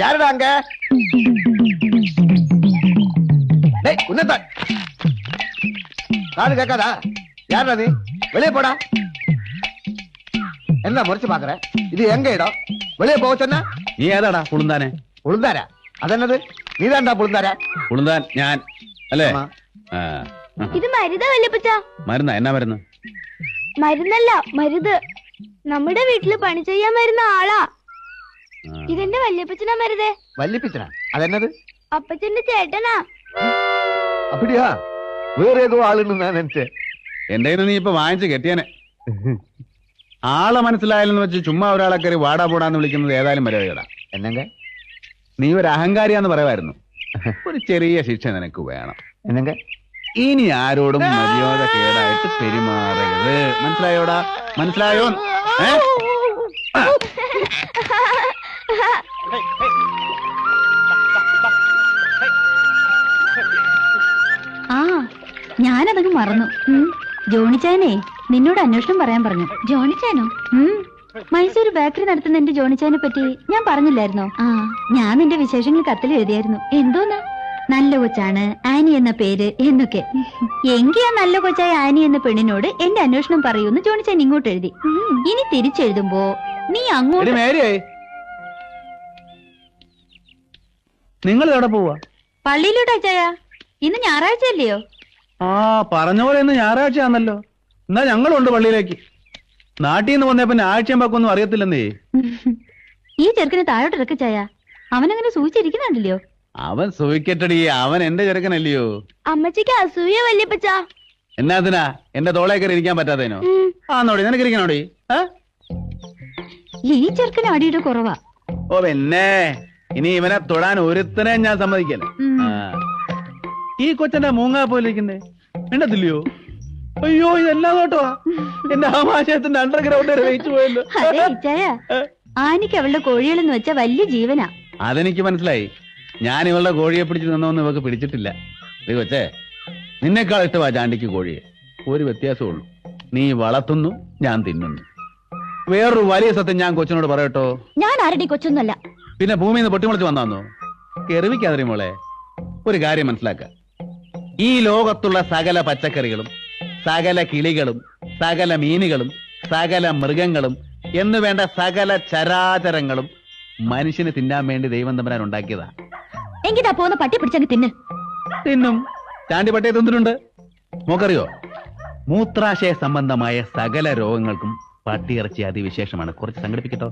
யாருடா அங்க? டேய் உன்னதா காது கேட்காதா? யாருடா நீ? வெளியே போடா. என்ன முறைச்சு பாக்குற? இது எங்க இடம்? வெளியே போக சொன்னா നീ ഏതാടാ പുളുന്താനെ? പുളുന്താരാ? അതെന്നത്? നീതാണ്ടാ പുളുന്താരാ? പുളുന്താൻ ഞാൻ അല്ലേ? ഇത് മരുതാ വല്യപ്പച്ച. മരുന്നാ? എന്നാ മരുന്ന്? മരുന്നല്ല, മരുത്. നമ്മുടെ വീട്ടില് പണി ചെയ്യാൻ വരുന്ന ആളാ. ഇതെന്റെ വല്യപ്പച്ചനാ മരുതേ. വല്യപ്പച്ചനാ? അതെന്നത്? അപ്പച്ചന്റെ ചേട്ടനാ. അപ്പടിയാ? വേറെ ഏതോ ആളുണ്ട് ഞാൻ നിனைச்சேன். എന്റെ കയ്യിൽ നീ ഇപ്പൊ വാങ്ങിച്ച് കെട്ടിയാനെ. ആളെ മനസ്സിലായാലെന്ന് വെച്ച് ചുമ്മാ ഒരാളെ കയറി വാടാ പോടാന്ന് വിളിക്കുന്നത് ഏതായാലും മര്യാദ. എന്നെങ്ക നീ ഒരു അഹങ്കാരിയാന്ന് പറയുമായിരുന്നു. ഒരു ചെറിയ ശിക്ഷ നിനക്ക് വേണം. എന്നെങ്ക ഇനി ആരോടും മര്യാദ കേടായിട്ട് പെരുമാറരുത്. മനസ്സിലായോടാ? മനസ്സിലായോ? ആ ഞാനതങ്ങ് മറന്നു. ജോണിച്ചായനെ നിന്നോട് അന്വേഷണം പറയാൻ പറഞ്ഞു. ജോണിച്ചാനോ? മൈസൂർ ബേക്കറി നടത്തുന്ന എന്റെ ജോണിച്ചായനെ പറ്റി ഞാൻ പറഞ്ഞില്ലായിരുന്നോ? ആ ഞാൻ നിന്റെ വിശേഷങ്ങൾ കത്തിൽ എഴുതിയായിരുന്നു. എന്തോന്നാ? നല്ല കൊച്ചാണ് ആനി എന്ന പേര് എന്നൊക്കെ. എങ്കി ആ നല്ല കൊച്ചായ ആനി എന്ന പെണ്ണിനോട് എന്റെ അന്വേഷണം പറയൂന്ന് ജോണിച്ചാൻ ഇങ്ങോട്ട് എഴുതി. ഇനി തിരിച്ചെഴുതുമ്പോ നീ അങ്ങോട്ട്. നിങ്ങൾ എവിടെ പോവാ? പള്ളിയിലോട്ട് അച്ചായ. ഇന്ന് ഞായറാഴ്ച അല്ലയോ? ആ പറഞ്ഞ പോലെ ഇന്ന് ഞായറാഴ്ചയാണല്ലോ. എന്നാ ഞങ്ങളുണ്ട് പള്ളിയിലേക്ക്. നാട്ടിൽ നിന്ന് വന്നപ്പോ ആഴ്ചയും പക്കൊന്നും അറിയത്തില്ലെന്നേ. ഈ ചെറുക്കന് താഴോട്ട് ഇറക്ക ചായ. അവനങ്ങനെ സൂചിച്ചിരിക്കുന്നുണ്ടല്ലോ. അവൻ സൂയിക്കട്ടടി, അവൻ എന്റെ ചെറുക്കനല്ലയോ. അമ്മച്ചിക്ക് അസൂയ വല്യപ്പച്ച. എന്നാത്തിനാ എന്റെ തോളെ കയറി ഇരിക്കാൻ പറ്റാത്തതിനോ? ആന്നോടി നിനക്ക് ഇരിക്കണോടി? ഈ ചെറുക്കന് അടിയുടെ കുറവാ. ഓ പിന്നെ ഇനി ഇവനെ തൊടാൻ ഒരുത്തനെ ഞാൻ സമ്മതിക്കല്ലേ. ഈ കൊച്ചന്റെ മൂങ്ങാ പോലെ ഇരിക്കുന്നേ വേണ്ടത്തില്ലയോ? അയ്യോ ഇതെല്ലാം കേട്ടോ എന്റെ ആമാശയത്തിന്റെ അണ്ടർഗ്രൗണ്ട് വരെ വെയിച്ചു പോയല്ലോ. അതെ ഇച്ചായ, ആനിക്ക് അവളുടെ കോഴികളെന്ന് വെച്ചാ വലിയ ജീവനാ. അതെനിക്ക് മനസ്സിലായി. ഞാൻ ഇവളുടെ കോഴിയെ പിടിച്ച് നിന്നോന്ന് ഇവക്ക് പിടിച്ചിട്ടില്ല. കൊച്ചേ നിന്നെക്കാൾ ഇഷ്ടമാ ചാണ്ടിക്ക് കോഴിയെ. ഒരു വ്യത്യാസമുള്ളൂ, നീ വളർത്തുന്നു, ഞാൻ തിന്നുന്നു. വേറൊരു വലിയ സത്യം ഞാൻ കൊച്ചിനോട് പറയട്ടോ. ഞാൻ ആരുടെ കൊച്ചൊന്നുമല്ല. പിന്നെ ഭൂമിയിൽ നിന്ന് പൊട്ടിമുളച്ച് വന്നാന്നോ? കെറിവിക്കാതെ മോളെ ഒരു കാര്യം മനസ്സിലാക്ക. ഈ ലോകത്തുള്ള സകല പച്ചക്കറികളും സകല കിളികളും സകല മീനുകളും സകല മൃഗങ്ങളും എന്നു വേണ്ട സകല ചരാചരങ്ങളും മനുഷ്യന് തിന്നാൻ വേണ്ടി ദൈവം തമ്പുരാൻ ഉണ്ടാക്കിയതാ. എങ്കിതാ പോന്ന പട്ടി പിടിച്ചങ്ങ് തിന്നും. ചാണ്ടി പട്ടിയെ തിന്നിട്ടുണ്ട്. മോക്കറിയോ, മൂത്രാശയ സംബന്ധമായ സകല രോഗങ്ങൾക്കും പട്ടിയിറച്ചി അതിവിശേഷമാണ്. കുറച്ച് സംഘടിപ്പിക്കട്ടോ.